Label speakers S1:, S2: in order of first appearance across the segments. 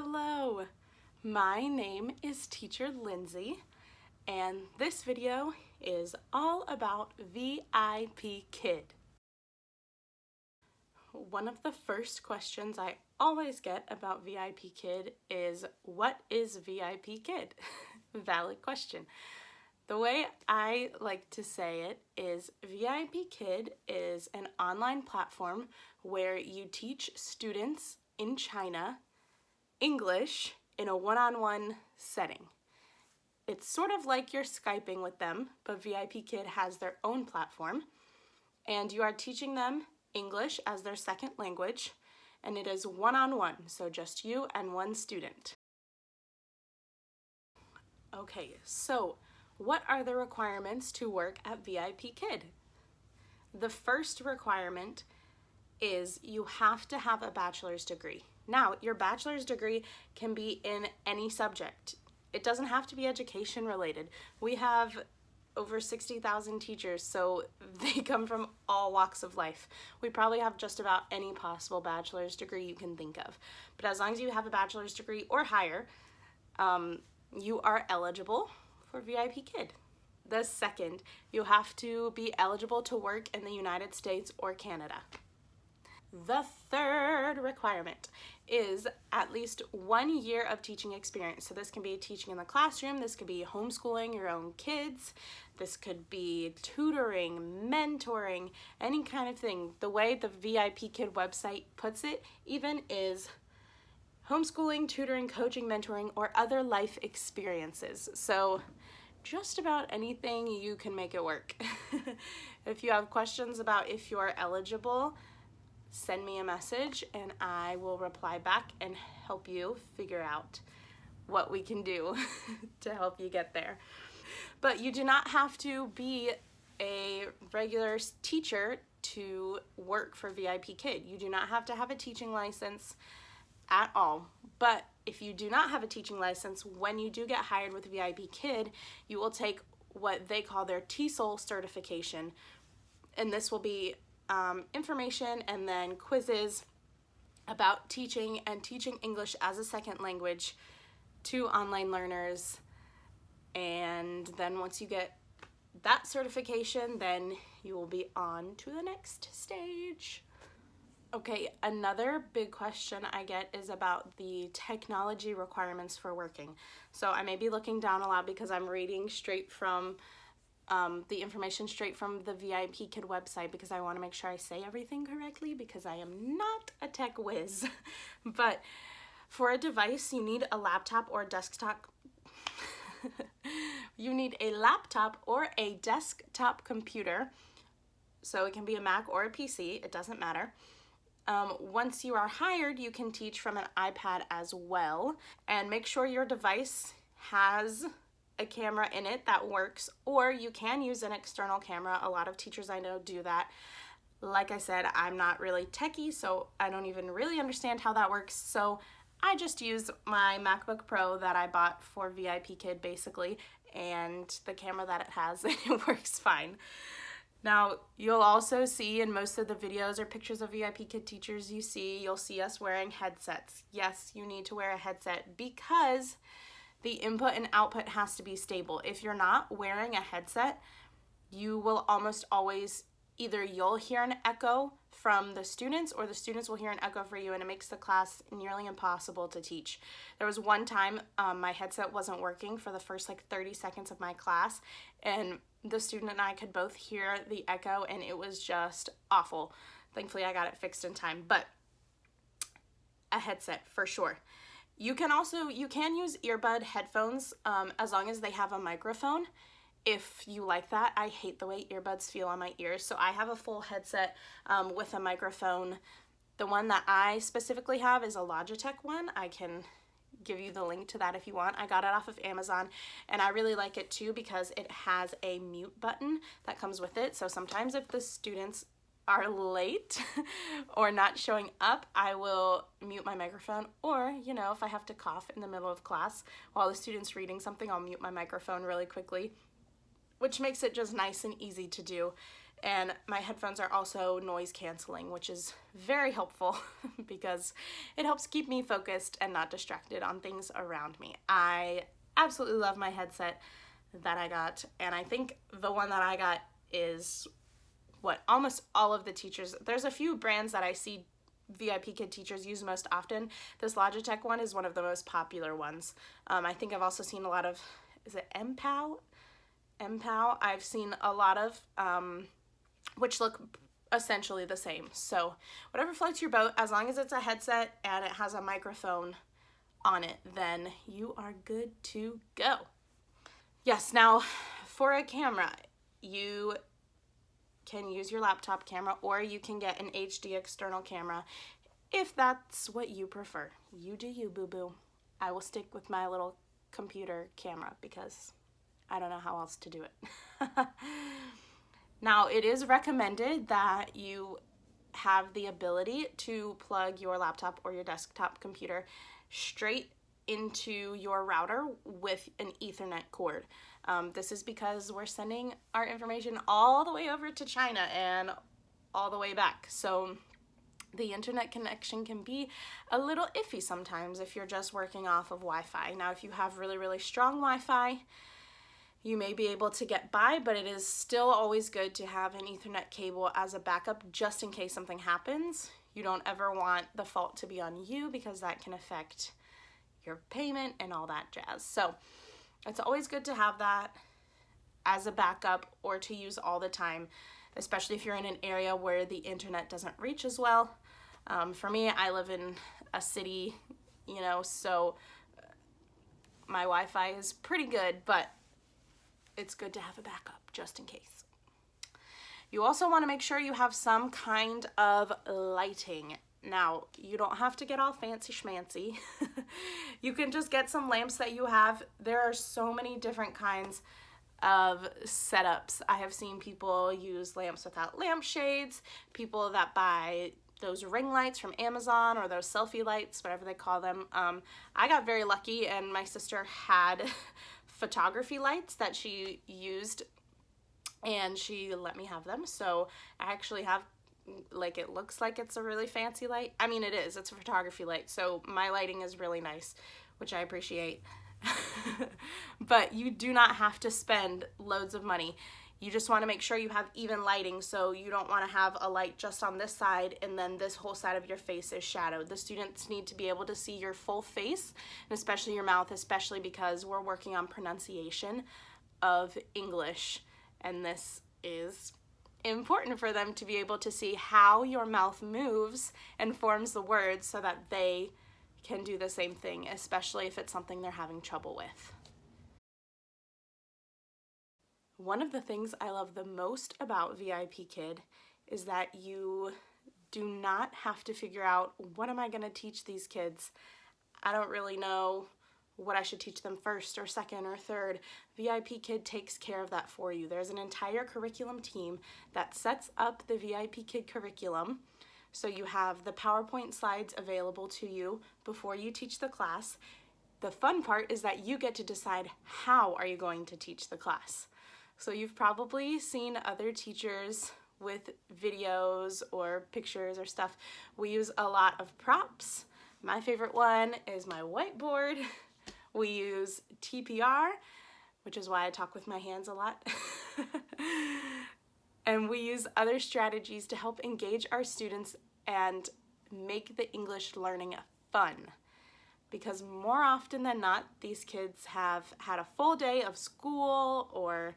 S1: Hello, my name is Teacher Lindsay, and this video is all about VIPKid. One of the first questions I always get about VIPKid is, what is VIPKid? Valid question. The way I like to say it is VIPKid is an online platform where you teach students in China English in a one-on-one setting. It's sort of like you're Skyping with them, but VIPKid has their own platform, and you are teaching them English as their second language, and it is one-on-one, so just you and one student. Okay, so what are the requirements to work at VIPKid? The first requirement is you have to have a bachelor's degree. Now, your bachelor's degree can be in any subject. It doesn't have to be education related. We have over 60,000 teachers, so they come from all walks of life. We probably have just about any possible bachelor's degree you can think of. But as long as you have a bachelor's degree or higher, you are eligible for VIPKid. The second, you have to be eligible to work in the United States or Canada. The third requirement is at least 1 year of teaching experience. So this can be teaching in the classroom, this could be homeschooling your own kids, this could be tutoring, mentoring, any kind of thing. The way the VIPKid website puts it even is homeschooling, tutoring, coaching, mentoring, or other life experiences. So just about anything, you can make it work. If you have questions about if you're eligible, send me a message and I will reply back and help you figure out what we can do to help you get there. But you do not have to be a regular teacher to work for VIPKid. You do not have to have a teaching license at all. But if you do not have a teaching license, when you do get hired with VIPKid, you will take what they call their TESOL certification, and this will be information and then quizzes about teaching and teaching English as a second language to online learners. And then once you get that certification, then you will be on to the next stage. Okay, another big question I get is about the technology requirements for working. So I may be looking down a lot because I'm reading straight from the information straight from the VIPKid website because I want to make sure I say everything correctly because I am not a tech whiz. But for a device, you need a laptop or a desktop. You need a laptop or a desktop computer. So it can be a Mac or a PC, it doesn't matter. Once you are hired, you can teach from an iPad as well. And make sure your device has a camera in it that works, or you can use an external camera. A lot of teachers I know do that. Like I said, I'm not really techie, so I don't even really understand how that works. So I just use my MacBook Pro that I bought for VIPKid basically, and the camera that it has, and it works fine. Now, you'll also see in most of the videos or pictures of VIPKid teachers you'll see us wearing headsets. Yes, you need to wear a headset because the input and output has to be stable. If you're not wearing a headset, you will almost always, either you'll hear an echo from the students or the students will hear an echo for you, and it makes the class nearly impossible to teach. There was one time my headset wasn't working for the first 30 seconds of my class, and the student and I could both hear the echo, and it was just awful. Thankfully, I got it fixed in time, but a headset for sure. You can use earbud headphones as long as they have a microphone, if you like that. I hate the way earbuds feel on my ears, so I have a full headset with a microphone. The one that I specifically have is a Logitech one. I can give you the link to that if you want. I got it off of Amazon, and I really like it too because it has a mute button that comes with it. So sometimes if the students are late or not showing up, I will mute my microphone, or if I have to cough in the middle of class while the student's reading something, I'll mute my microphone really quickly, which makes it just nice and easy to do. And my headphones are also noise canceling, which is very helpful because it helps keep me focused and not distracted on things around me. I absolutely love my headset that I got, and I think the one that I got is what almost all of the teachers, there's a few brands that I see VIP Kid teachers use most often. This Logitech one is one of the most popular ones. I think I've also seen a lot of, is it MPOW? MPOW, I've seen a lot of, which look essentially the same. So whatever floats your boat, as long as it's a headset and it has a microphone on it, then you are good to go. Yes, now for a camera, you can use your laptop camera or you can get an HD external camera if that's what you prefer. You do you, boo-boo. I will stick with my little computer camera because I don't know how else to do it. Now, it is recommended that you have the ability to plug your laptop or your desktop computer straight into your router with an Ethernet cord. This is because we're sending our information all the way over to China and all the way back. So the internet connection can be a little iffy sometimes if you're just working off of Wi-Fi. Now, if you have really, really strong Wi-Fi, you may be able to get by, but it is still always good to have an Ethernet cable as a backup just in case something happens. You don't ever want the fault to be on you because that can affect your payment and all that jazz. So it's always good to have that as a backup or to use all the time, especially if you're in an area where the internet doesn't reach as well. For me, I live in a city, so my Wi-Fi is pretty good, but it's good to have a backup just in case. You also want to make sure you have some kind of lighting. Now, you don't have to get all fancy schmancy. You can just get some lamps that you have. There are so many different kinds of setups. I have seen people use lamps without lampshades, people that buy those ring lights from Amazon or those selfie lights, whatever they call them. I got very lucky and my sister had photography lights that she used and she let me have them. So I actually have, it looks like it's a really fancy light. I mean, it is, it's a photography light. So my lighting is really nice, which I appreciate. But you do not have to spend loads of money. You just want to make sure you have even lighting, so you don't want to have a light just on this side and then this whole side of your face is shadowed. The students need to be able to see your full face, and especially your mouth, especially because we're working on pronunciation of English, and this is important for them to be able to see how your mouth moves and forms the words so that they can do the same thing, especially if it's something they're having trouble with. One of the things I love the most about VIP Kid is that you do not have to figure out, what am I going to teach these kids? I don't really know what I should teach them first or second or third. VIP Kid takes care of that for you. There's an entire curriculum team that sets up the VIP Kid curriculum. So you have the PowerPoint slides available to you before you teach the class. The fun part is that you get to decide how are you going to teach the class. So you've probably seen other teachers with videos or pictures or stuff. We use a lot of props. My favorite one is my whiteboard. We use TPR, which is why I talk with my hands a lot. And we use other strategies to help engage our students and make the English learning fun. Because more often than not, these kids have had a full day of school or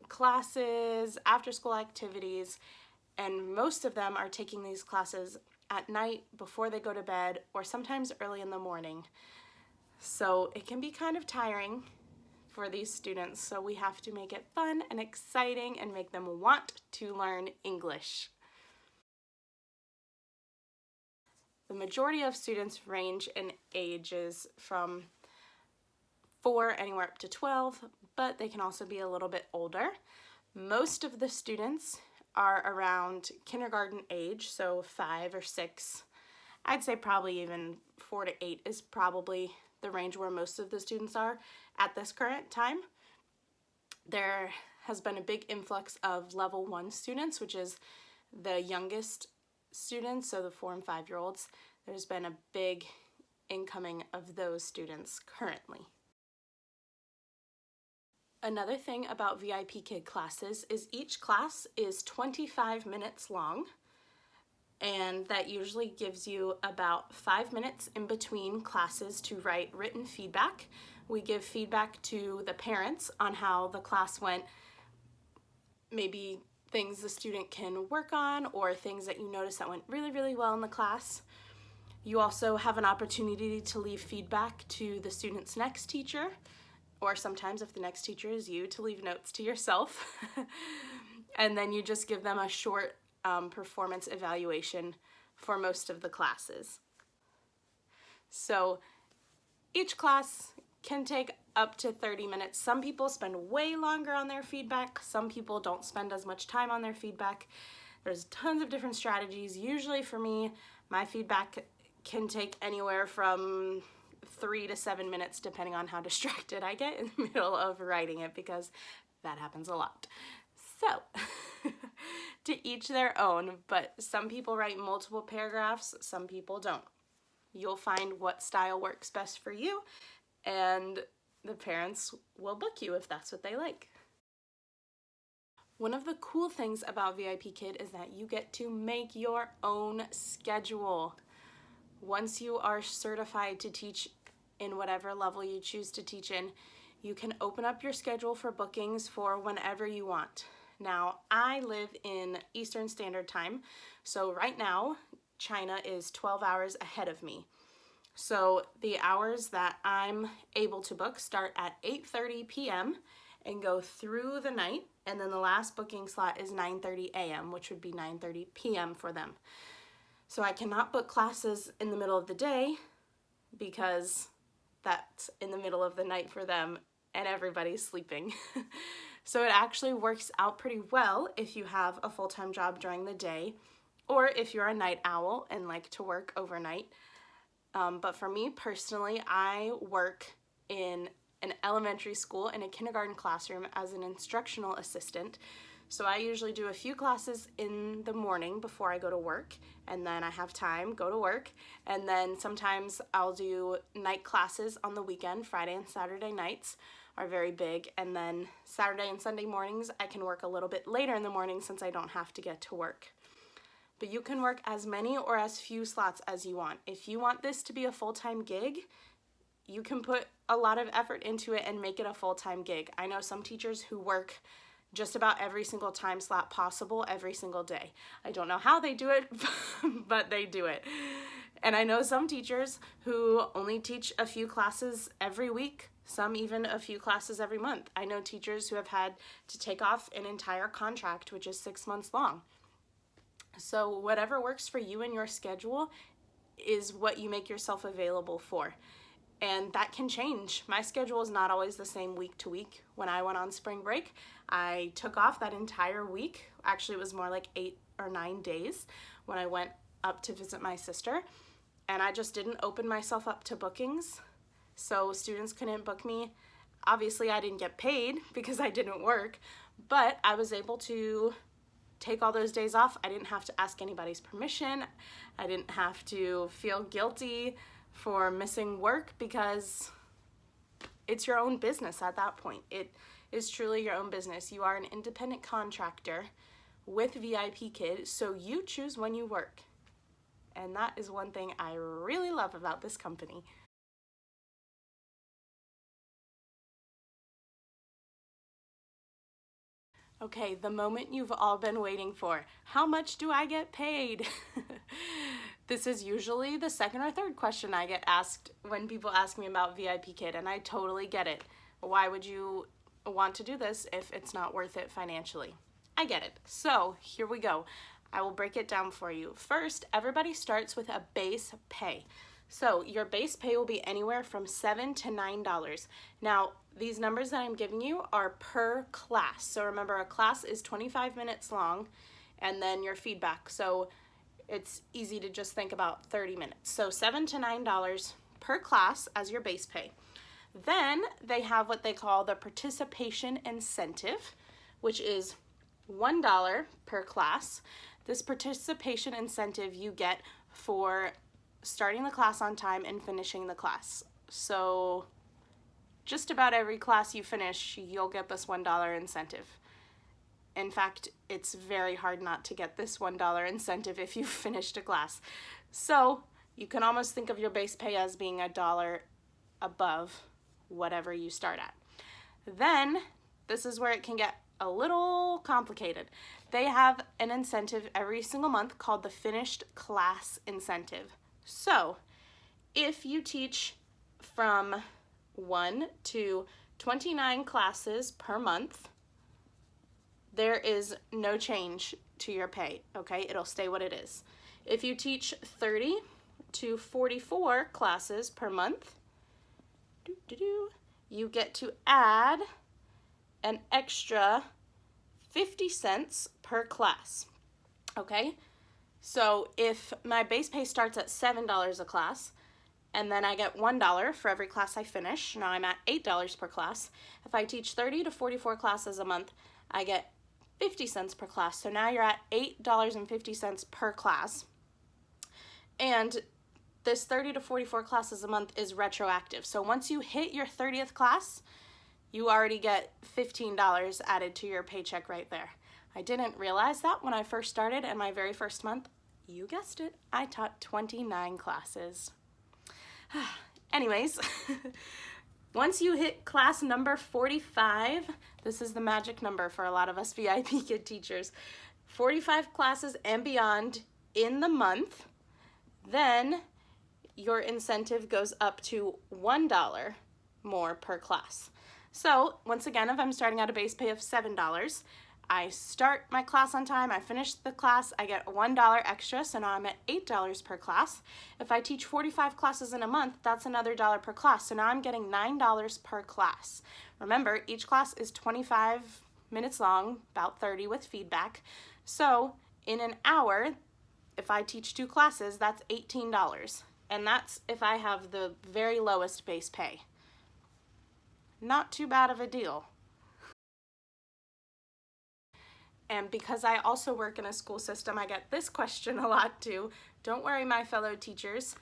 S1: classes, after-school activities, and most of them are taking these classes at night before they go to bed or sometimes early in the morning. So it can be kind of tiring for these students, so we have to make it fun and exciting and make them want to learn English. The majority of students range in ages from 4 anywhere up to 12, but they can also be a little bit older. Most of the students are around kindergarten age, so 5 or 6. I'd say probably even 4 to 8 is probably the range where most of the students are at this current time. There has been a big influx of level 1 students, which is the youngest students, so the 4 and 5-year-olds. There's been a big incoming of those students currently. Another thing about VIPKid classes is each class is 25 minutes long, and that usually gives you about 5 minutes in between classes to write written feedback. We give feedback to the parents on how the class went, maybe things the student can work on or things that you notice that went really, really well in the class. You also have an opportunity to leave feedback to the student's next teacher, or sometimes if the next teacher is you, to leave notes to yourself. And then you just give them a short performance evaluation for most of the classes. So each class can take up to 30 minutes. Some people spend way longer on their feedback. Some people don't spend as much time on their feedback. There's tons of different strategies. Usually for me, my feedback can take anywhere from 3 to 7 minutes depending on how distracted I get in the middle of writing it, because that happens a lot. So, to each their own, but some people write multiple paragraphs, some people don't. You'll find what style works best for you, and the parents will book you if that's what they like. One of the cool things about VIPKid is that you get to make your own schedule. Once you are certified to teach in whatever level you choose to teach in, you can open up your schedule for bookings for whenever you want. Now, I live in Eastern Standard Time, so right now, China is 12 hours ahead of me. So the hours that I'm able to book start at 8:30 p.m. and go through the night, and then the last booking slot is 9:30 a.m., which would be 9:30 p.m. for them. So I cannot book classes in the middle of the day because that's in the middle of the night for them and everybody's sleeping. So it actually works out pretty well if you have a full-time job during the day, or if you're a night owl and like to work overnight. But for me personally, I work in an elementary school in a kindergarten classroom as an instructional assistant. So I usually do a few classes in the morning before I go to work, and then I have time, go to work, and then sometimes I'll do night classes on the weekend. Friday and Saturday nights are very big, and then Saturday and Sunday mornings I can work a little bit later in the morning since I don't have to get to work. But you can work as many or as few slots as you want. If you want this to be a full-time gig, you can put a lot of effort into it and make it a full-time gig. I know some teachers who work just about every single time slot possible every single day. I don't know how they do it, but they do it. And I know some teachers who only teach a few classes every week, some even a few classes every month. I know teachers who have had to take off an entire contract, which is 6 months long. So whatever works for you and your schedule is what you make yourself available for. And that can change. My schedule is not always the same week to week. When I went on spring break, I took off that entire week. Actually, it was more like 8 or 9 days when I went up to visit my sister. And I just didn't open myself up to bookings. So students couldn't book me. Obviously, I didn't get paid because I didn't work, but I was able to take all those days off. I didn't have to ask anybody's permission. I didn't have to feel guilty for missing work because it's your own business at that point. It is truly your own business. You are an independent contractor with VIPKid, so you choose when you work. And that is one thing I really love about this company. Okay, the moment you've all been waiting for. How much do I get paid? This is usually the second or third question I get asked when people ask me about VIPKid, and I totally get it. Why would you want to do this if it's not worth it financially? I get it. So here we go. I will break it down for you. First, everybody starts with a base pay. So your base pay will be anywhere from $7 to $9. Now, these numbers that I'm giving you are per class. So remember, a class is 25 minutes long, and then your feedback. So it's easy to just think about 30 minutes. So $7 to $9 per class as your base pay. Then they have what they call the participation incentive, which is $1 per class. This participation incentive you get for starting the class on time and finishing the class. So just about every class you finish, you'll get this $1 incentive. In fact, it's very hard not to get this $1 incentive if you've finished a class. So you can almost think of your base pay as being $1 above whatever you start at. Then, this is where it can get a little complicated. They have an incentive every single month called the Finished Class Incentive. So, if you teach from 1 to 29 classes per month, there is no change to your pay, okay? It'll stay what it is. If you teach 30 to 44 classes per month, you get to add an extra 50 cents per class, okay? So if my base pay starts at $7 a class, and then I get $1 for every class I finish, now I'm at $8 per class. If I teach 30 to 44 classes a month, I get 50 cents per class. So now you're at $8.50 per class. And this 30 to 44 classes a month is retroactive. So once you hit your 30th class, you already get $15 added to your paycheck right there. I didn't realize that when I first started, and my very first month, you guessed it, I taught 29 classes. Anyways, once you hit class number 45, this is the magic number for a lot of us VIP Kid teachers, 45 classes and beyond in the month, then your incentive goes up to $1 more per class. So once again, if I'm starting at a base pay of $7, I start my class on time, I finish the class, I get $1 extra, so now I'm at $8 per class. If I teach 45 classes in a month, that's another $1 per class, so now I'm getting $9 per class. Remember, each class is 25 minutes long, about 30 with feedback. So in an hour, if I teach 2 classes, that's $18. And that's if I have the very lowest base pay. Not too bad of a deal. And because I also work in a school system, I get this question a lot too. Don't worry, my fellow teachers.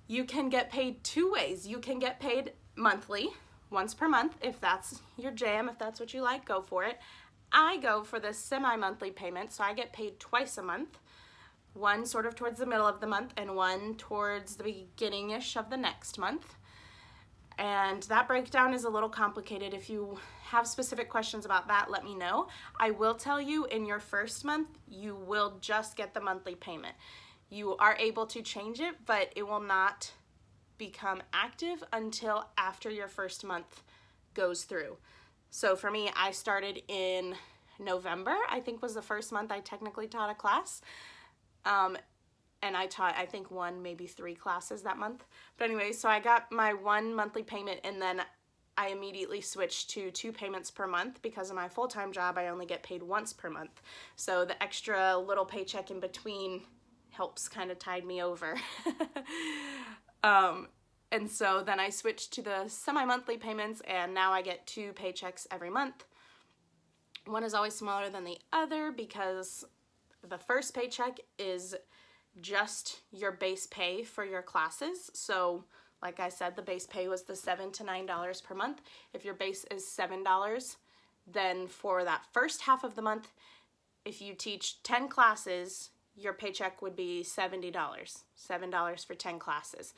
S1: You can get paid 2 ways. You can get paid monthly, once per month. If that's your jam, if that's what you like, go for it. I go for the semi-monthly payment, so I get paid twice a month. One sort of towards the middle of the month and one towards the beginning-ish of the next month. And that breakdown is a little complicated. If you have specific questions about that, let me know. I will tell you in your first month, you will just get the monthly payment. You are able to change it, but it will not become active until after your first month goes through. So for me, I started in November, I think was the first month I technically taught a class. And I taught, I think, 1, maybe 3 classes that month. But anyway, so I got my 1 monthly payment, and then I immediately switched to 2 payments per month. Because of my full-time job, I only get paid once per month. So the extra little paycheck in between helps kind of tide me over. And so then I switched to the semi-monthly payments, and now I get 2 paychecks every month. One is always smaller than the other because the first paycheck is just your base pay for your classes. So like I said, the base pay was the $7 to $9 per month. If your base is $7, then for that first half of the month, if you teach 10 classes, your paycheck would be $70, $7 for 10 classes.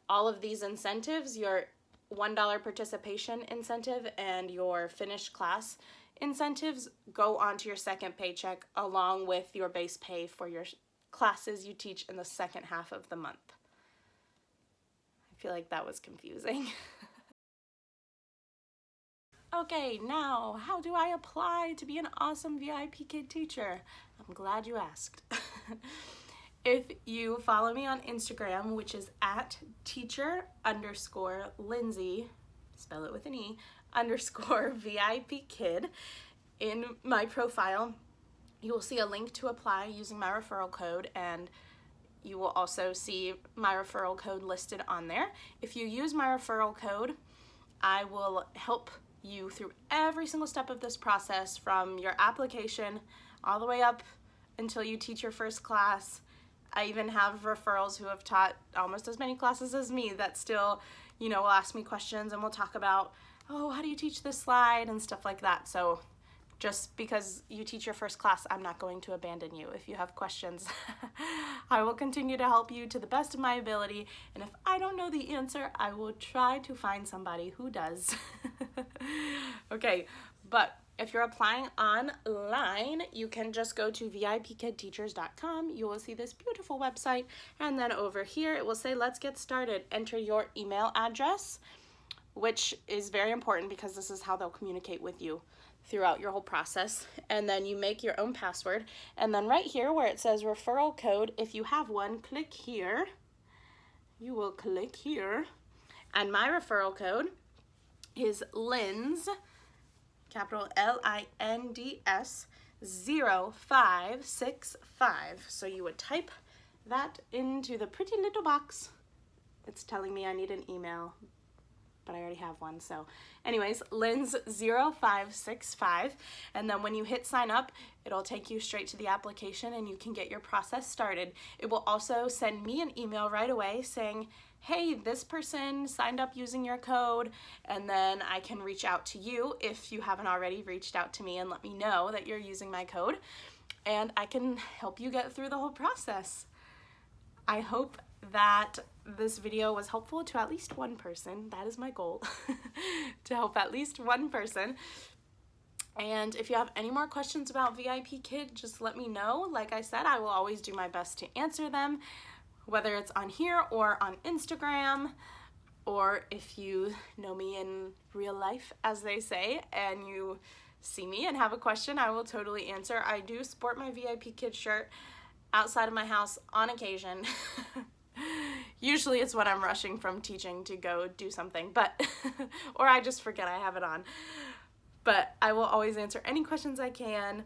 S1: All of these incentives, your $1 participation incentive and your finished class incentives, go onto your second paycheck along with your base pay for your classes you teach in the second half of the month. I feel like that was confusing. Okay, now how do I apply to be an awesome VIP Kid teacher? I'm glad you asked. If you follow me on Instagram, which is at teacher_Lindsay, spell it with an E, _VIP Kid, in my profile, you will see a link to apply using my referral code, and you will also see my referral code listed on there. If you use my referral code, I will help you through every single step of this process, from your application all the way up until you teach your first class. I even have referrals who have taught almost as many classes as me that still, you know, will ask me questions, and we'll talk about, oh, how do you teach this slide and stuff like that. So just because you teach your first class, I'm not going to abandon you. If you have questions, I will continue to help you to the best of my ability. And if I don't know the answer, I will try to find somebody who does. Okay, but if you're applying online, you can just go to VIPKidTeachers.com. You will see this beautiful website, and then over here it will say, let's get started. Enter your email address, which is very important because this is how they'll communicate with you throughout your whole process. And then you make your own password. And then right here where it says referral code, if you have one, click here. You will click here. And my referral code is LINDS, capital LINDS 0565. So you would type that into the pretty little box. It's telling me I need an email, but I already have one. So anyways, LINDS 0565. And then when you hit sign up, it'll take you straight to the application and you can get your process started. It will also send me an email right away saying, hey, this person signed up using your code, and then I can reach out to you if you haven't already reached out to me and let me know that you're using my code, and I can help you get through the whole process. I hope that this video was helpful to at least one person. That is my goal, to help at least one person. And if you have any more questions about VIPKid, just let me know. Like I said, I will always do my best to answer them, whether it's on here or on Instagram, or if you know me in real life, as they say, and you see me and have a question, I will totally answer. I do sport my VIPKid shirt outside of my house on occasion. Usually it's when I'm rushing from teaching to go do something, but or I just forget I have it on. But I will always answer any questions I can.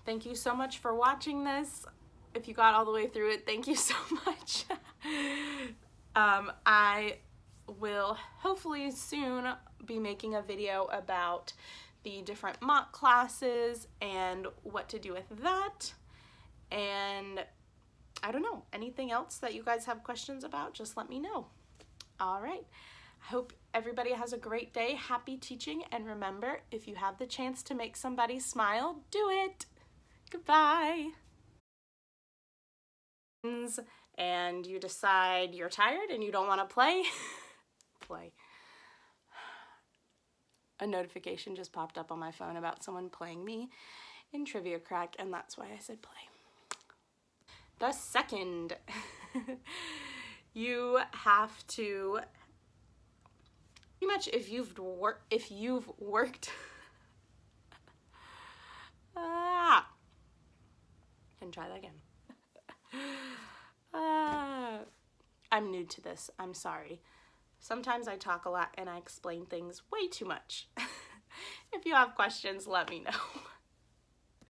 S1: Thank you so much for watching this. If you got all the way through it, thank you so much. I will hopefully soon be making a video about the different mock classes and what to do with that. And I don't know, anything else that you guys have questions about, just let me know. All right. I hope everybody has a great day. Happy teaching. And remember, if you have the chance to make somebody smile, do it. Goodbye. And you decide you're tired and you don't want to play, play. A notification just popped up on my phone about someone playing me in Trivia Crack, and that's why I said play. The second, you have to, pretty much if you've worked, can try that again. I'm new to this, I'm sorry. Sometimes I talk a lot and I explain things way too much. If you have questions, let me know.